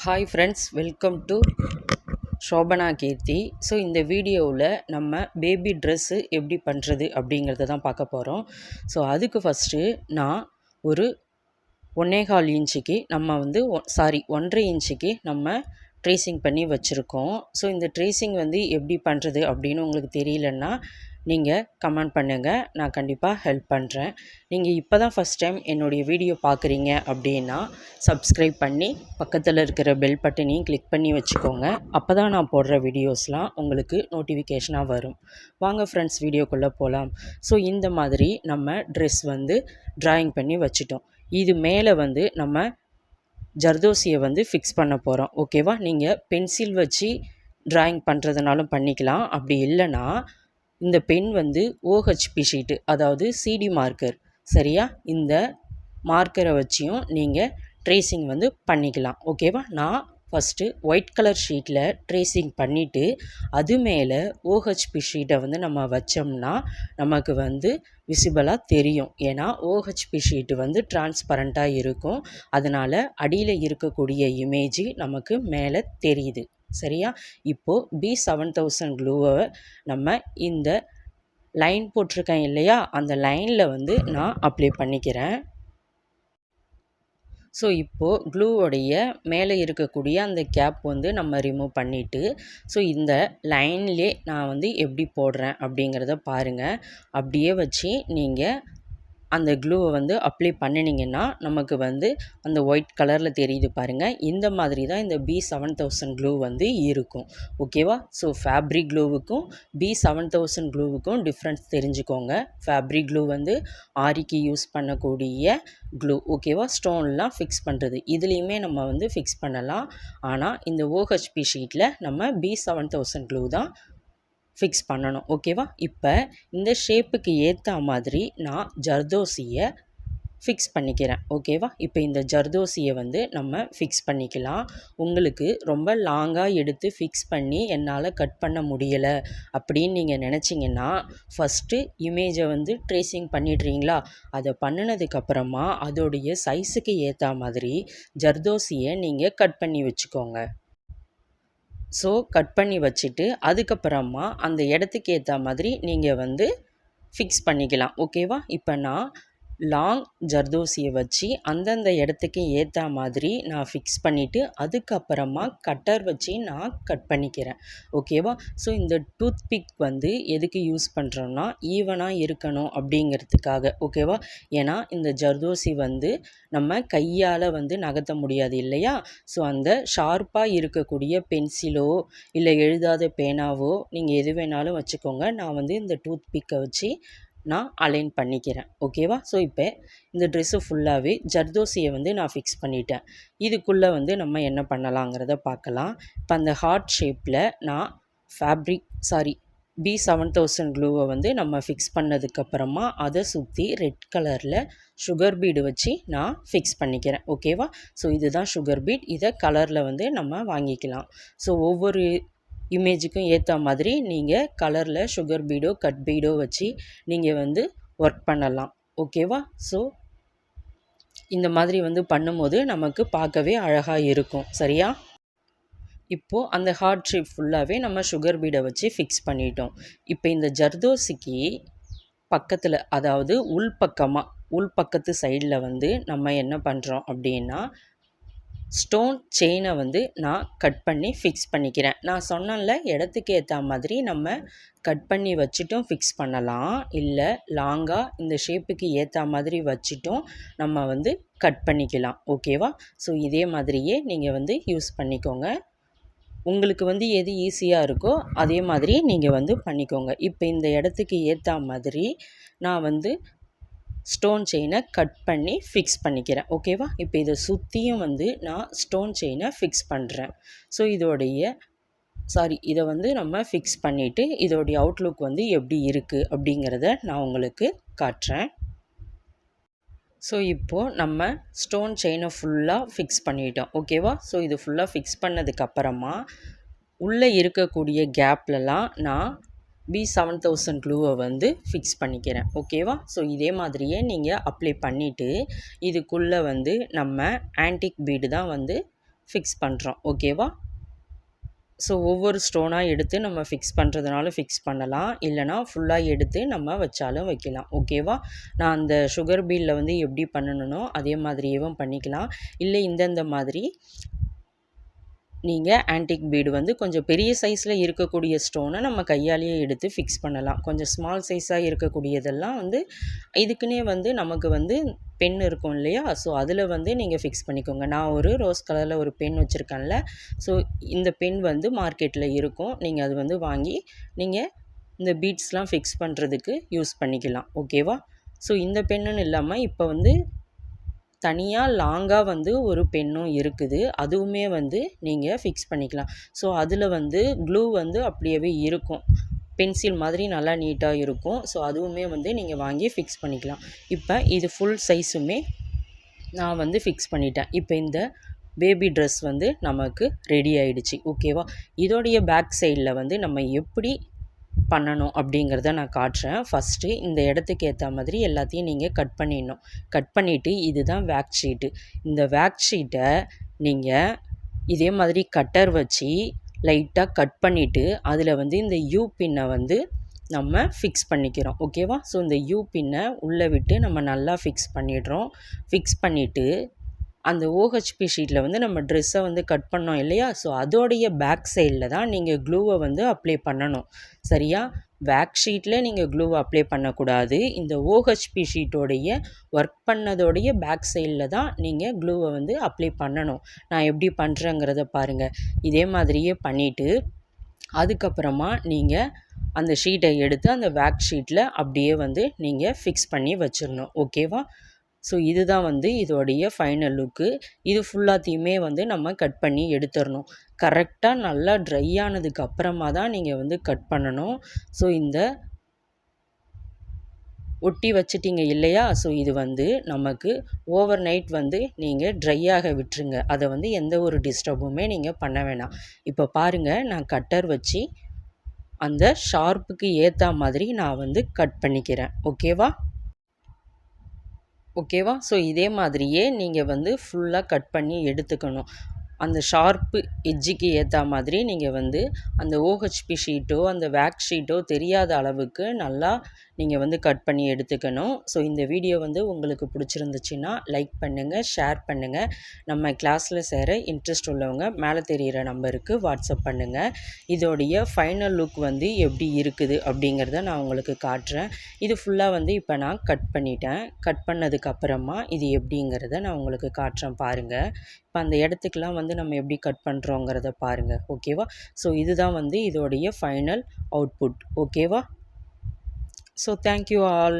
Hi friends, welcome to Shobana Keerthi. So இந்த வீடியோவில் நம்ம பேபி ட்ரெஸ்ஸு எப்படி பண்ணுறது அப்படிங்கிறத தான் பார்க்க போகிறோம். ஸோ அதுக்கு ஃபஸ்ட்டு நான் ஒரு 1.25 இன்ச்சுக்கு நம்ம வந்து 1.5 இன்ச்சுக்கு நம்ம ட்ரேசிங் பண்ணி வச்சுருக்கோம். ஸோ இந்த ட்ரேசிங் வந்து எப்படி பண்ணுறது அப்படின்னு உங்களுக்கு தெரியலன்னா நீங்கள் கமெண்ட் பண்ணுங்கள், நான் கண்டிப்பாக ஹெல்ப் பண்ணுறேன். நீங்கள் இப்போ தான் ஃபஸ்ட் டைம் என்னுடைய வீடியோ பார்க்குறீங்க அப்படின்னா சப்ஸ்கிரைப் பண்ணி பக்கத்தில் இருக்கிற பெல் பட்டனையும் கிளிக் பண்ணி வச்சுக்கோங்க. அப்போ தான் நான் போடுற வீடியோஸ்லாம் உங்களுக்கு நோட்டிஃபிகேஷனாக வரும். வாங்க ஃப்ரெண்ட்ஸ், வீடியோக்குள்ளே போகலாம். ஸோ இந்த மாதிரி நம்ம ட்ரெஸ் வந்து ட்ராயிங் பண்ணி வச்சுட்டோம். இது மேலே வந்து நம்ம ஜர்தோசியை வந்து ஃபிக்ஸ் பண்ண போகிறோம். ஓகேவா? நீங்கள் பென்சில் வச்சு ட்ராயிங் பண்ணுறதுனாலும் பண்ணிக்கலாம். அப்படி இல்லைன்னா இந்த பென் வந்து ஓஹெச்பி ஷீட்டு, அதாவது சிடி மார்க்கர், சரியா? இந்த மார்க்கரை வச்சியும் நீங்கள் ட்ரேசிங் வந்து பண்ணிக்கலாம். ஓகேவா? நான் ஃபஸ்ட்டு ஒயிட் கலர் ஷீட்டில் ட்ரேசிங் பண்ணிவிட்டு அது மேலே ஓஹெச்பி ஷீட்டை வந்து நம்ம வச்சோம்னா நமக்கு வந்து விசிபிளாக தெரியும். ஏன்னா ஓஹெச்பி ஷீட்டு வந்து டிரான்ஸ்பரண்ட்டாக இருக்கும். அதனால் அடியில் இருக்கக்கூடிய இமேஜ் நமக்கு மேலே தெரியுது. சரியா? இப்போது B7000 க்ளூவை நம்ம இந்த லைன் போட்டிருக்கேன் இல்லையா, அந்த லைனில் வந்து நான் அப்ளை பண்ணிக்கிறேன். ஸோ இப்போது க்ளூவோடைய மேலே இருக்கக்கூடிய அந்த கேப் வந்து நம்ம ரிமூவ் பண்ணிவிட்டு, ஸோ இந்த லைன்லே நான் வந்து எப்படி போடுறேன் அப்படிங்கிறத பாருங்கள். அப்படியே வச்சு நீங்கள் அந்த க்ளூவை வந்து அப்ளை பண்ணினீங்கன்னா நமக்கு வந்து அந்த ஒயிட் கலரில் தெரியுது பாருங்கள். இந்த மாதிரி தான் இந்த B7000 க்ளூ வந்து இருக்கும். ஓகேவா? ஸோ ஃபேப்ரிக் க்ளூவுக்கும் B7000 க்ளூவுக்கும் டிஃப்ரென்ஸ் தெரிஞ்சுக்கோங்க. ஃபேப்ரிக் க்ளூ வந்து ஆரிக்கு யூஸ் பண்ணக்கூடிய க்ளூ. ஓகேவா? ஸ்டோன்லாம் ஃபிக்ஸ் பண்ணுறது, இதுலேயுமே நம்ம வந்து ஃபிக்ஸ் பண்ணலாம். ஆனால் இந்த OHP ஷீட்டில் நம்ம B7000 க்ளூ தான் ஃபிக்ஸ் பண்ணணும். ஓகேவா? இப்போ இந்த ஷேப்புக்கு ஏற்ற மாதிரி நான் ஜர்தோசியை ஃபிக்ஸ் பண்ணிக்கிறேன். ஓகேவா? இப்போ இந்த ஜர்தோசியை வந்து நம்ம ஃபிக்ஸ் பண்ணிக்கலாம். உங்களுக்கு ரொம்ப லாங்காக எடுத்து ஃபிக்ஸ் பண்ணி என்னால் கட் பண்ண முடியலை அப்படின்னு நீங்கள் நினச்சிங்கன்னா ஃபஸ்ட்டு இமேஜை வந்து ட்ரேசிங் பண்ணிடுறீங்களா? அதை பண்ணினதுக்கப்புறமா அதோடைய சைஸுக்கு ஏற்ற மாதிரி ஜர்தோசியை நீங்கள் கட் பண்ணி வச்சுக்கோங்க. ஸோ கட் பண்ணி வச்சுட்டு அதுக்கப்புறமா அந்த இடத்துக்கு ஏற்ற மாதிரி நீங்கள் வந்து ஃபிக்ஸ் பண்ணிக்கலாம். ஓகேவா? இப்போ நான் லாங் ஜர்தோசியை வச்சு அந்தந்த இடத்துக்கு ஏற்ற மாதிரி நான் ஃபிக்ஸ் பண்ணிவிட்டு அதுக்கப்புறமா கட்டர் வச்சு நான் கட் பண்ணிக்கிறேன். ஓகேவா? ஸோ இந்த டூத் பிக் வந்து எதுக்கு யூஸ் பண்ணுறோன்னா ஈவனாக இருக்கணும் அப்படிங்கிறதுக்காக. ஓகேவா? ஏன்னா இந்த ஜர்தோசி வந்து நம்ம கையால் வந்து நகர்த்த முடியாது இல்லையா? ஸோ அந்த ஷார்ப்பாக இருக்கக்கூடிய பென்சிலோ இல்லை எழுதாத பேனாவோ நீங்கள் எது வேணாலும் வச்சுக்கோங்க. நான் வந்து இந்த டூத் பிக்கை வச்சு நான் அலைன் பண்ணிக்கிறேன். ஓகேவா? ஸோ இப்போ இந்த ட்ரெஸ்ஸு ஃபுல்லாகவே ஜர்தோசியை வந்து நான் ஃபிக்ஸ் பண்ணிட்டேன். இதுக்குள்ளே வந்து நம்ம என்ன பண்ணலாங்கிறத பார்க்கலாம். இப்போ அந்த ஹார்ட் ஷேப்பில் நான் B7000 க்ளூவை வந்து நம்ம ஃபிக்ஸ் பண்ணதுக்கப்புறமா அதை சுற்றி ரெட் கலரில் சுகர் பீடு வச்சு நான் ஃபிக்ஸ் பண்ணிக்கிறேன். ஓகேவா? ஸோ இதுதான் சுகர் பீட். இதை கலரில் வந்து நம்ம வாங்கிக்கலாம். ஸோ ஒவ்வொரு இமேஜுக்கும் ஏற்ற மாதிரி நீங்கள் கலரில் சுகர் பீடோ கட் பீடோ வச்சு நீங்கள் வந்து ஒர்க் பண்ணலாம். ஓகேவா? ஸோ இந்த மாதிரி வந்து பண்ணும்போது நமக்கு பார்க்கவே அழகாக இருக்கும். சரியா? இப்போது அந்த ஹார்ட் ஷேப் ஃபுல்லாகவே நம்ம சுகர் பீடை வச்சு ஃபிக்ஸ் பண்ணிட்டோம். இப்போ இந்த ஜர்தோசிக்கு பக்கத்தில், அதாவது உள்பக்கத்து சைடில் வந்து நம்ம என்ன பண்ணுறோம் அப்படின்னா ஸ்டோன் செயினை வந்து நான் கட் பண்ணி ஃபிக்ஸ் பண்ணிக்கிறேன். நான் சொன்னேன்ல, இடத்துக்கு ஏற்ற மாதிரி நம்ம கட் பண்ணி வச்சுட்டும் ஃபிக்ஸ் பண்ணலாம், இல்லை லாங்காக இந்த ஷேப்புக்கு ஏற்ற மாதிரி வச்சுட்டும் நம்ம வந்து கட் பண்ணிக்கலாம். ஓகேவா? ஸோ இதே மாதிரியே நீங்கள் வந்து யூஸ் பண்ணிக்கோங்க. உங்களுக்கு வந்து எது ஈஸியாக இருக்கோ அதே மாதிரி நீங்கள் வந்து பண்ணிக்கோங்க. இப்போ இந்த இடத்துக்கு ஏற்ற மாதிரி நான் வந்து ஸ்டோன் செயினை கட் பண்ணி ஃபிக்ஸ் பண்ணிக்கிறேன். ஓகேவா? இப்போ இதை சுற்றியும் வந்து நான் ஸ்டோன் செயினை ஃபிக்ஸ் பண்ணுறேன். ஸோ இதை வந்து நம்ம ஃபிக்ஸ் பண்ணிவிட்டு இதோடைய அவுட்லுக் வந்து எப்படி இருக்குது அப்படிங்கிறத நான் உங்களுக்கு காட்டுறேன். ஸோ இப்போது நம்ம ஸ்டோன் செயினை ஃபுல்லாக ஃபிக்ஸ் பண்ணிட்டோம். ஓகேவா? ஸோ இது ஃபுல்லாக ஃபிக்ஸ் பண்ணதுக்கப்புறமா உள்ளே இருக்கக்கூடிய கேப்லலாம் நான் B7000 க்ளூவை வந்து ஃபிக்ஸ் பண்ணிக்கிறேன். ஓகேவா? ஸோ இதே மாதிரியே நீங்கள் அப்ளை பண்ணிவிட்டு இதுக்குள்ளே வந்து நம்ம ஆன்டிக் பீடு தான் வந்து ஃபிக்ஸ் பண்ணுறோம். ஓகேவா? ஸோ ஒவ்வொரு ஸ்டோனாக எடுத்து நம்ம ஃபிக்ஸ் பண்ணுறதுனாலும் ஃபிக்ஸ் பண்ணலாம், இல்லைனா ஃபுல்லாக எடுத்து நம்ம வச்சாலும் வைக்கலாம். ஓகேவா? நான் அந்த சுகர் பீடில் வந்து எப்படி பண்ணணுனோ அதே மாதிரியேவும் பண்ணிக்கலாம். இல்லை இந்தந்த மாதிரி நீங்கள் ஆன்டிக் பீடு வந்து கொஞ்சம் பெரிய சைஸில் இருக்கக்கூடிய ஸ்டோனை நம்ம கையாலேயே எடுத்து ஃபிக்ஸ் பண்ணலாம். கொஞ்சம் ஸ்மால் சைஸாக இருக்கக்கூடியதெல்லாம் வந்து இதுக்குன்னே வந்து நமக்கு வந்து பென் இருக்கும் இல்லையா? ஸோ அதில் வந்து நீங்கள் ஃபிக்ஸ் பண்ணிக்கோங்க. நான் ஒரு ரோஸ் கலரில் ஒரு பென் வச்சுருக்கேன்ல, ஸோ இந்த பென் வந்து மார்க்கெட்டில் இருக்கும். நீங்கள் அது வந்து வாங்கி நீங்கள் இந்த பீட்ஸ்லாம் ஃபிக்ஸ் பண்ணுறதுக்கு யூஸ் பண்ணிக்கலாம். ஓகேவா? ஸோ இந்த பென்னுன்னு இல்லாமல் இப்போ வந்து தனியாக லாங்காக வந்து ஒரு பென்னும் இருக்குது. அதுவுமே வந்து நீங்கள் ஃபிக்ஸ் பண்ணிக்கலாம். ஸோ அதில் வந்து க்ளூ வந்து அப்படியே இருக்கும். பென்சில் மாதிரி நல்லா நீட்டாக இருக்கும். ஸோ அதுவுமே வந்து நீங்கள் வாங்கி ஃபிக்ஸ் பண்ணிக்கலாம். இப்போ இது ஃபுல் சைஸுமே நான் வந்து ஃபிக்ஸ் பண்ணிட்டேன். இப்போ இந்த பேபி ட்ரெஸ் வந்து நமக்கு ரெடி ஆயிடுச்சு. ஓகேவா? இதோடைய பேக் சைடில் வந்து நம்ம எப்படி பண்ணணும் அப்படிங்கிறத நான் காட்டுறேன். ஃபஸ்ட்டு இந்த இடத்துக்கு ஏற்ற மாதிரி எல்லாத்தையும் நீங்கள் கட் பண்ணிடணும். கட் பண்ணிவிட்டு இதுதான் வேக் ஷீட்டு. இந்த வேக் ஷீட்டை நீங்கள் இதே மாதிரி கட்டர் வச்சு லைட்டாக கட் பண்ணிவிட்டு அதில் வந்து இந்த யூ பின்னை வந்து நம்ம ஃபிக்ஸ் பண்ணிக்கிறோம். ஓகேவா? ஸோ இந்த யூ பின்னை உள்ளே விட்டு நம்ம நல்லா ஃபிக்ஸ் பண்ணிடுறோம். ஃபிக்ஸ் பண்ணிவிட்டு அந்த ஓஹெச்பி ஷீட்டில் வந்து நம்ம ட்ரெஸ்ஸை வந்து கட் பண்ணோம் இல்லையா? ஸோ அதோடைய பேக் சைடில் தான் நீங்கள் க்ளூவை வந்து அப்ளை பண்ணணும். சரியா? பேக் ஷீட்டில் நீங்கள் க்ளூவை அப்ளை பண்ணக்கூடாது. இந்த ஓஹெச்பி ஷீட்டோடைய ஒர்க் பண்ணதோடைய பேக் சைடில் தான் நீங்கள் க்ளூவை வந்து அப்ளை பண்ணணும். நான் எப்படி பண்ணுறேங்கிறத பாருங்கள். இதே மாதிரியே பண்ணிவிட்டு அதுக்கப்புறமா நீங்கள் அந்த ஷீட்டை எடுத்து அந்த பேக் ஷீட்டில் அப்படியே வந்து நீங்கள் ஃபிக்ஸ் பண்ணி வச்சிடணும். ஓகேவா? ஸோ இதுதான் வந்து இதோடைய ஃபைனல் லுக்கு. இது ஃபுல்லாத்தையுமே வந்து நம்ம கட் பண்ணி எடுத்துடணும். கரெக்டாக நல்லா ட்ரை ஆனதுக்கு அப்புறமா தான் நீங்கள் வந்து கட் பண்ணணும். ஸோ இந்த ஒட்டி வச்சிட்டிங்க இல்லையா? ஸோ இது வந்து நமக்கு ஓவர் நைட் வந்து நீங்கள் ட்ரையாக விட்டுருங்க. அதை வந்து எந்த ஒரு டிஸ்டர்புமே நீங்கள் பண்ண வேணாம். இப்போ பாருங்கள், நான் கட்டர் வச்சு அந்த ஷார்ப்புக்கு ஏற்ற மாதிரி நான் வந்து கட் பண்ணிக்கிறேன். ஓகேவா? ஸோ இதே மாதிரியே நீங்கள் வந்து ஃபுல்லாக கட் பண்ணி எடுத்துக்கணும். அந்த ஷார்ப்பு எட்ஜுக்கு ஏற்ற மாதிரி நீங்கள் வந்து அந்த ஓஹெச்பி ஷீட்டோ அந்த வேக் ஷீட்டோ தெரியாத அளவுக்கு நல்லா நீங்கள் வந்து கட் பண்ணி எடுத்துக்கணும். ஸோ இந்த வீடியோ வந்து உங்களுக்கு பிடிச்சிருந்துச்சின்னா லைக் பண்ணுங்கள், ஷேர் பண்ணுங்கள். நம்ம கிளாஸில் சேர இன்ட்ரெஸ்ட் உள்ளவங்க மேலே தெரிகிற நம்பருக்கு வாட்ஸ்அப் பண்ணுங்கள். இதோடைய ஃபைனல் லுக் வந்து எப்படி இருக்குது அப்படிங்கிறத நான் உங்களுக்கு காட்டுறேன். இது ஃபுல்லாக வந்து இப்போ நான் கட் பண்ணிட்டேன். கட் பண்ணதுக்கப்புறமா இது எப்படிங்கிறத நான் உங்களுக்கு காட்டுறேன் பாருங்கள். இப்போ அந்த இடத்துக்கெலாம் வந்து நம்ம எப்படி கட் பண்ணுறோங்கிறத பாருங்கள். ஓகேவா? ஸோ இதுதான் வந்து இதோடைய ஃபைனல் அவுட்புட். ஓகேவா? So thank you all.